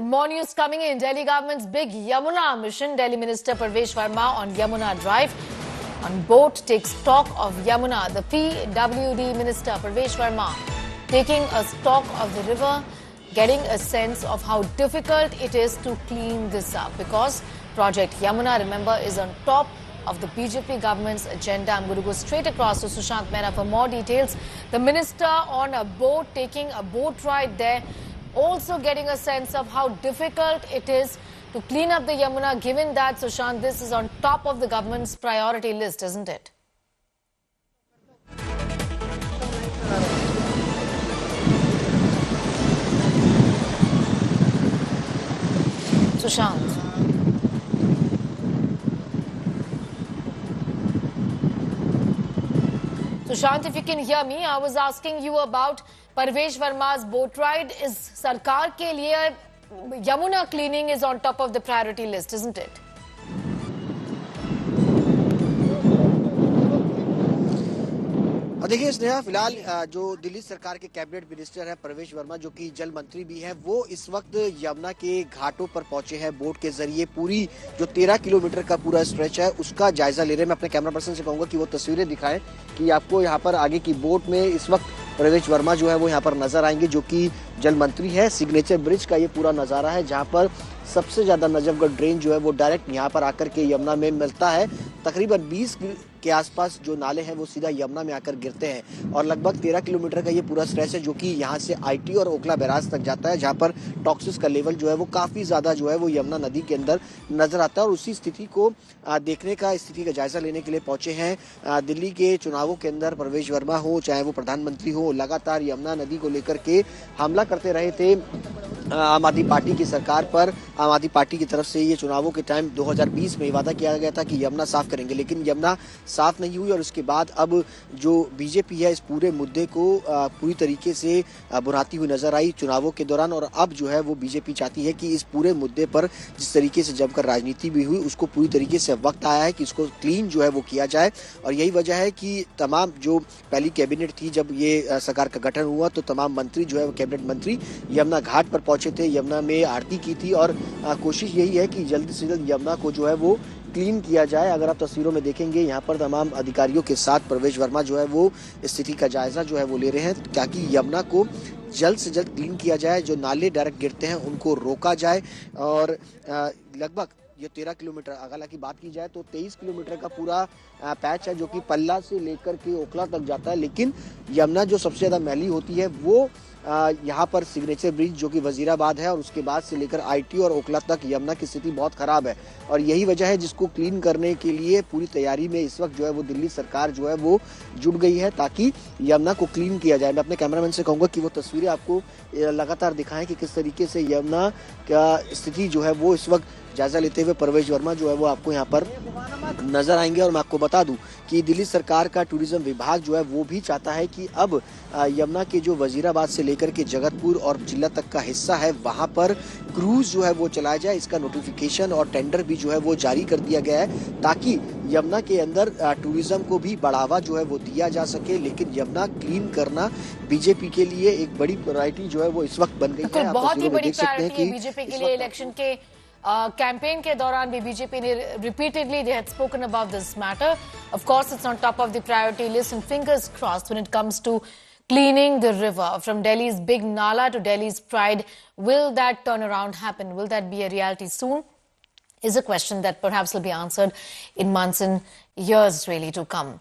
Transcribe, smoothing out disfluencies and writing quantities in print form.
And more news coming in. Delhi government's big Yamuna mission. Delhi Minister Parvesh Verma on Yamuna Drive. On boat takes stock of Yamuna. The PWD Minister Parvesh Verma taking a stock of the river, getting a sense of how difficult it is to clean this up. Because Project Yamuna, remember, is on top of the BJP government's agenda. I'm going to go straight across to Sushant Mehra for more details. The minister on a boat, taking a boat ride there, also getting a sense of how difficult it is to clean up the Yamuna, given that, Sushant, this is on top of the government's priority list, isn't it? Sushant. Sushant, if you can hear me, I was asking you about Parvesh Verma's boat ride. Is Sarkar ke liye Yamuna cleaning is on top of the priority list, isn't it? और देखिए स्नेहा, फिलहाल जो दिल्ली सरकार के cabinet minister है परवेश वर्मा, जो कि जल मंत्री भी हैं, वो इस वक्त यमुना के घाटों पर पहुंचे हैं बोट के जरिए। पूरी जो 13 किलोमीटर का पूरा स्ट्रेच है उसका जायजा ले रहे हैं। मैं अपने कैमरा पर्सन से कहूंगा कि वो तस्वीरें दिखाएं कि आपको यहाँ पर आगे की बोट में इस वक्त परवेश वर्मा जो है वो यहाँ पर नजर आएंगे, जो कि जल मंत्री है। सिग्नेचर ब्रिज का ये पूरा नजारा है, जहाँ पर सबसे ज्यादा नजफगढ़ ड्रेन जो है वो डायरेक्ट यहाँ पर आकर के यमुना में मिलता है। तकरीबन 20 के आसपास जो नाले हैं वो सीधा यमुना में आकर गिरते हैं और लगभग 13 किलोमीटर का ये पूरा स्ट्रेच है, जो कि यहाँ से आईटी और ओखला बैराज तक जाता है, जहाँ पर टॉक्सिस का लेवल जो है वो काफी ज्यादा जो है वो यमुना नदी के अंदर नजर आता है। और उसी स्थिति को देखने का, स्थिति का जायजा लेने के लिए पहुंचे हैं दिल्ली के चुनावों के अंदर परवेश वर्मा हो, चाहे वो प्रधानमंत्री हो, लगातार यमुना नदी को लेकर के हमला करते रहे थे आम आदमी पार्टी की सरकार पर। आम आदमी पार्टी की तरफ से ये चुनावों के टाइम 2020 में वादा किया गया था कि यमुना साफ करेंगे, लेकिन यमुना साफ नहीं हुई। और उसके बाद अब जो बीजेपी है इस पूरे मुद्दे को पूरी तरीके से बुराती हुई नजर आई चुनावों के दौरान। और अब जो है वो बीजेपी चाहती है कि इस पूरे मुद्दे पर जिस तरीके से जमकर राजनीति भी हुई, उसको पूरी तरीके से वक्त आया है कि इसको क्लीन जो है वो किया जाए। और यही वजह है कि तमाम जो पहली कैबिनेट थी, जब ये सरकार का गठन हुआ, तो तमाम मंत्री जो है वो कैबिनेट मंत्री यमुना घाट पर पहुंचे थे, यमुना में आरती की थी। और कोशिश यही है कि जल्द से जल्द यमुना को जो है वो क्लीन किया जाए। अगर आप तस्वीरों में देखेंगे, यहाँ पर तमाम अधिकारियों के साथ परवेश वर्मा जो है वो स्थिति का जायजा जो है वो ले रहे हैं, ताकि यमुना को जल्द से जल्द क्लीन किया जाए। जो नाले डायरेक्ट गिरते हैं उनको रोका जाए। और लगभग ये 13 किलोमीटर, अगर की बात की जाए तो 23 किलोमीटर का पूरा पैच है, जो कि पल्ला से लेकर के ओखला तक जाता है। लेकिन यमुना जो सबसे ज्यादा मैली होती है वो यहाँ पर सिग्नेचर ब्रिज, जो कि वजीराबाद है, और उसके बाद से लेकर आईटी और ओखला तक यमुना की स्थिति बहुत खराब है। और यही वजह है जिसको क्लीन करने के लिए पूरी तैयारी में इस वक्त जो है वो दिल्ली सरकार जो है वो जुट गई है, ताकि यमुना को क्लीन किया जाए। मैं अपने कैमरामैन से कहूंगा कि वो तस्वीरें आपको लगातार दिखाएं कि किस तरीके से यमुना का स्थिति जो है वो इस वक्त जायजा लेते हुए परवेश वर्मा जो है वो आपको यहाँ पर नजर आएंगे। और मैं आपको बता दूं कि दिल्ली सरकार का टूरिज्म विभाग जो है वो भी चाहता है कि अब यमुना के जो वजीराबाद से लेकर के जगतपुर और जिला तक का हिस्सा है, वहां पर क्रूज जो है वो चलाया जाए। इसका नोटिफिकेशन और टेंडर भी जो है वो जारी कर दिया गया है, ताकि यमुना के अंदर टूरिज्म को भी बढ़ावा जो है वो दिया जा सके। लेकिन यमुना क्लीन करना बीजेपी के लिए एक बड़ी प्रायोरिटी जो है वो इस वक्त बन गई है। बहुत ही बड़ी प्रायोरिटी है बीजेपी के लिए। इलेक्शन के कैंपेन के दौरान भी बीजेपी ने repeatedly they had spoken about this matter. Of course, it's on top of the priority list, and fingers crossed when it comes to cleaning the river from Delhi's big Nala to Delhi's Pride. Will that turnaround happen? Will that be a reality soon? Is a question that perhaps will be answered in months and years really to come.